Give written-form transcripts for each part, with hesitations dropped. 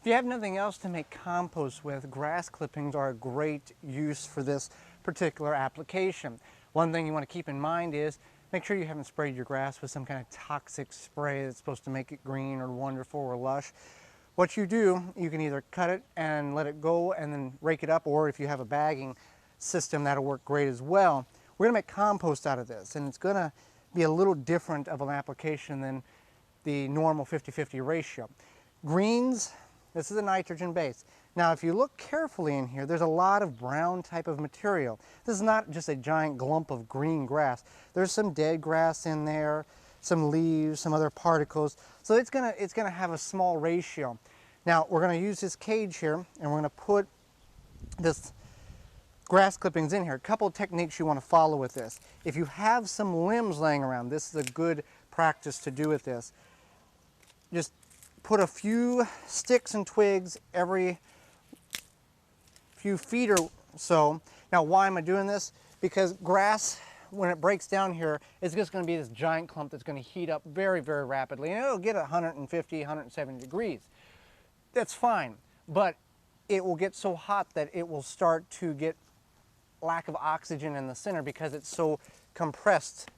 you have nothing else to make compost with, grass clippings are a great use for this particular application. One thing you want to keep in mind is make sure you haven't sprayed your grass with some kind of toxic spray that's supposed to make it green or wonderful or lush. What you do, you can either cut it and let it go and then rake it up, or if you have a bagging system, that'll work great as well. We're going to make compost out of this, and it's going to be a little different of an application than the normal 50-50 ratio. Greens, this is a nitrogen base. Now if you look carefully in here, there's a lot of brown type of material. This is not just a giant glump of green grass. There's some dead grass in there, some leaves, some other particles. So it's gonna have a small ratio. Now we're gonna use this cage here, and we're gonna put this grass clippings in here. A couple of techniques you want to follow with this. If you have some limbs laying around, this is a good practice to do with this. Just put a few sticks and twigs every few feet or so. Now why am I doing this? Because grass, when it breaks down here, it's just going to be this giant clump that's going to heat up very, very rapidly, and it'll get 150, 170 degrees. That's fine, but it will get so hot that it will start to get lack of oxygen in the center because it's so compressed.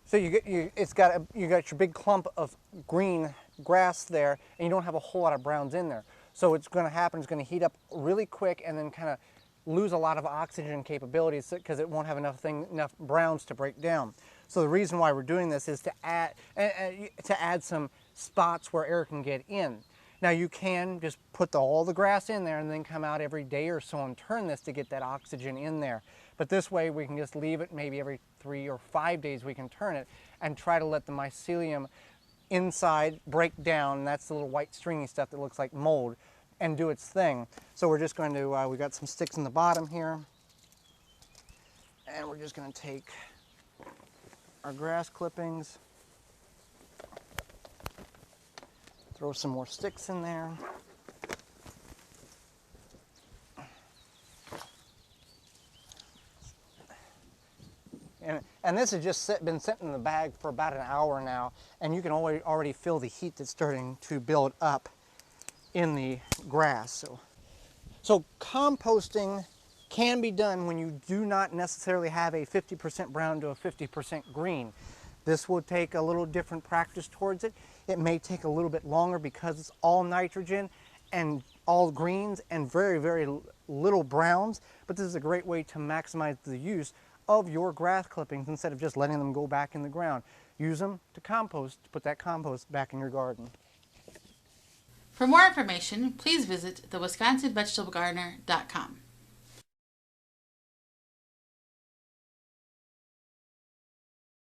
So you got your big clump of green grass there, and you don't have a whole lot of browns in there. So what's going to happen is going to heat up really quick and then kind of lose a lot of oxygen capabilities because it won't have enough browns to break down. So the reason why we're doing this is to add some spots where air can get in. Now you can just put all the grass in there and then come out every day or so and turn this to get that oxygen in there. But this way we can just leave it maybe every 3 or 5 days we can turn it and try to let the mycelium inside break down. That's the little white stringy stuff that looks like mold, and do its thing. So we're just going to, we got some sticks in the bottom here, and we're just going to take our grass clippings, throw some more sticks in there. And this has just been sitting in the bag for about an hour now, and you can already feel the heat that's starting to build up in the grass. So composting can be done when you do not necessarily have a 50% brown to a 50% green. This will take a little different practice towards it. It may take a little bit longer because it's all nitrogen and all greens and very, very little browns, but this is a great way to maximize the use of your grass clippings instead of just letting them go back in the ground. Use them to compost, to put that compost back in your garden. For more information, please visit thewiveggardener.com.